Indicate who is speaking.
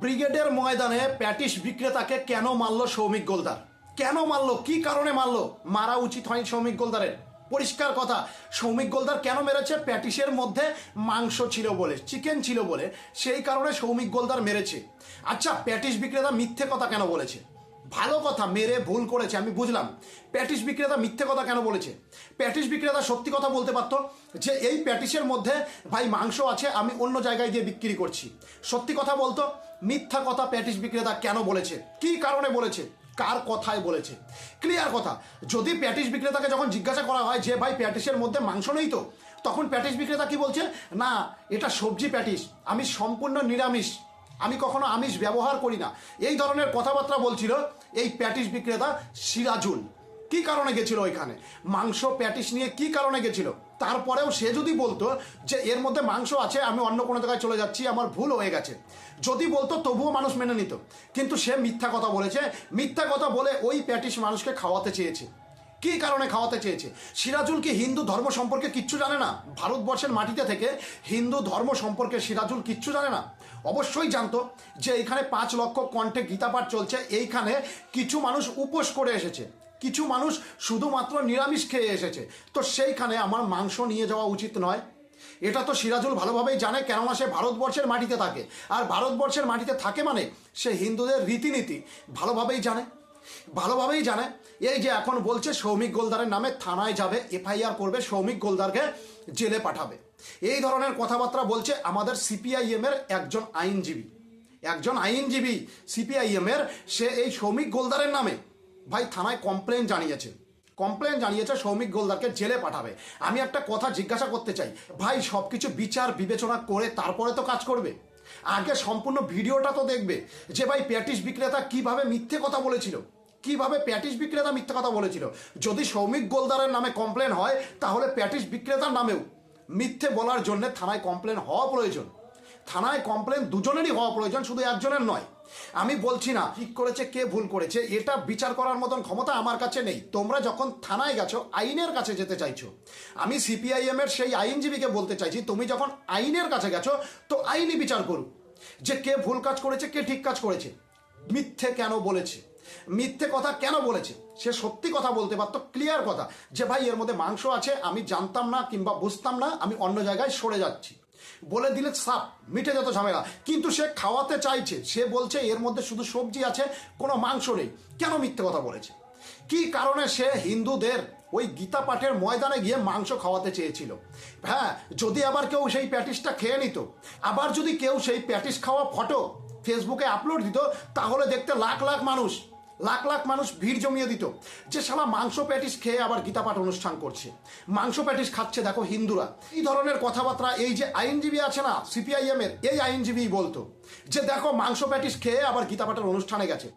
Speaker 1: ব্রিগেডের ময়দানে প্যাটিস বিক্রেতাকে কেন মারল সৌমিক গোলদার? কেন মারলো? কি কারণে মারলো? মারা উচিত হয়নি সৌমিক গোলদারের। পরিষ্কার কথা, সৌমিক গোলদার কেন মেরেছে? প্যাটিসের মধ্যে মাংস ছিল বলে, চিকেন ছিল বলে, সেই কারণে সৌমিক গোলদার মেরেছে। আচ্ছা, প্যাটিস বিক্রেতা মিথ্যে কথা কেন বলেছে? ভালো কথা, মেরে ভুল করেছে, আমি বুঝলাম। প্যাটিস বিক্রেতা মিথ্যে কথা কেন বলেছে? প্যাটিস বিক্রেতা সত্যি কথা বলতে পারতো যে এই প্যাটিসের মধ্যে ভাই মাংস আছে, আমি অন্য জায়গায় গিয়ে বিক্রি করছি। সত্যি কথা বলতো। মিথ্যা কথা প্যাটিস বিক্রেতা কেন বলেছে? কি কারণে বলেছে? কার কথায় বলেছে? ক্লিয়ার কথা। যদি প্যাটিস বিক্রেতাকে যখন জিজ্ঞাসা করা হয় যে ভাই প্যাটিসের মধ্যে মাংস নেই তো, তখন প্যাটিস বিক্রেতা কি বলছে? না, এটা সবজি প্যাটিস, আমি সম্পূর্ণ নিরামিষ, আমি কখনো আমিষ ব্যবহার করি না। এই ধরনের কথাবার্তা বলছিল এই প্যাটিস বিক্রেতা সিরাজুল। কি কারণে গেছিল ওইখানে? মাংস প্যাটিস নিয়ে কি কারণে গেছিল? তারপরেও সে যদি বলতো যে এর মধ্যে মাংস আছে, আমি অন্য কোনো জায়গায় চলে যাচ্ছি, আমার ভুল হয়ে গেছে, যদি বলতো তবুও মানুষ মেনে নিত। কিন্তু সে মিথ্যা কথা বলেছে। মিথ্যা কথা বলে ওই প্যাটিস মানুষকে খাওয়াতে চেয়েছে। কি কারণে খাওয়াতে চেয়েছে? সিরাজুল কি হিন্দু ধর্ম সম্পর্কে কিচ্ছু জানে না? ভারতবর্ষের মাটিতে থেকে হিন্দু ধর্ম সম্পর্কে সিরাজুল কিচ্ছু জানে না? অবশ্যই জানতো যে এইখানে 5 লক্ষ কণ্ঠে গীতাপাঠ চলছে, এইখানে কিছু মানুষ উপোস করে এসেছে, কিছু মানুষ শুধুমাত্র নিরামিষ খেয়ে এসেছে, তো সেইখানে আমার মাংস নিয়ে যাওয়া উচিত নয়। এটা তো সিরাজুল ভালোভাবেই জানে, কেননা সে ভারতবর্ষের মাটিতে থাকে, আর ভারতবর্ষের মাটিতে থাকে মানে সে হিন্দুদের রীতিনীতি ভালোভাবেই জানে, ভালোভাবেই জানে। এই যে এখন বলছে সৌমিক গোলদারের নামে থানায় যাবে, এফআইআর করবে, সৌমিক গোলদারকে জেলে পাঠাবে, এই ধরনের কথাবার্তা বলছে আমাদের সিপিআইএম এর একজন আইনজীবী সিপিআইএম এর, সে এই সৌমিক গোলদারের নামে ভাই থানায় কমপ্লেন জানিয়েছে সৌমিক গোলদারকে জেলে পাঠাবে। আমি একটা কথা জিজ্ঞাসা করতে চাই, ভাই সবকিছু বিচার বিবেচনা করে তারপরে তো কাজ করবে। আগে সম্পূর্ণ ভিডিওটা তো দেখবে যে ভাই প্যাটিস বিক্রেতা কিভাবে মিথ্যে কথা বলেছিল, কিভাবে প্যাটিস বিক্রেতা মিথ্যে কথা বলেছিল। যদি সৌমিক গোলদারের নামে কমপ্লেন হয়, তাহলে প্যাটিস বিক্রেতার নামেও মিথ্যে বলার জন্য থানায় কমপ্লেন হওয়া প্রয়োজন। থানায় কমপ্লেন দুজনেরই হওয়া প্রয়োজন, শুধু একজনের নয়। আমি বলছি না ঠিক করেছে কে ভুল করেছে, এটা বিচার করার মতন ক্ষমতা আমার কাছে নেই। তোমরা যখন থানায় গেছো, আইনের কাছে যেতে চাইছো, আমি সিপিআইএম এর সেই আইনজীবীকে বলতে চাইছি, তুমি যখন আইনের কাছে গেছো তো আইনি বিচার করুক যে কে ভুল কাজ করেছে, কে ঠিক কাজ করেছে। মিথ্যে কেন বলেছে, মিথ্যে কথা কেন বলেছে? সে সত্যি কথা বলতে পারতো, ক্লিয়ার কথা, যে ভাই এর মধ্যে মাংস আছে, আমি জানতাম না কিংবা বুঝতাম না, আমি অন্য জায়গায় সরে যাচ্ছি, বলে দিলে সাপ মিটে যেত ঝামেলা। কিন্তু সে খাওয়াতে চাইছে, সে বলছে এর মধ্যে শুধু সবজি আছে, কোনো মাংস নেই। কেন মিথ্যে কথা বলেছে? কি কারণে সে হিন্দুদের ওই গীতা পাঠের ময়দানে গিয়ে মাংস খাওয়াতে চেয়েছিল? হ্যাঁ, যদি আবার কেউ সেই প্যাটিসটা খেয়ে নিত, আবার যদি কেউ সেই প্যাটিস খাওয়া ফটো ফেসবুকে আপলোড দিত, তাহলে দেখতে লাখ লাখ মানুষ ভিড় জমিয়ে দিত যে শালা মাংস প্যাটিস খেয়ে আবার গীতাপাঠ অনুষ্ঠান করছে, মাংস প্যাটিস খাচ্ছে দেখো হিন্দুরা। এই ধরনের কথাবার্তা এই যে আইনজীবী আছে না সিপিআইএম এর, এই আইনজীবী বলতো যে দেখো মাংস প্যাটিস খেয়ে আবার গীতাপাঠের অনুষ্ঠানে গেছে।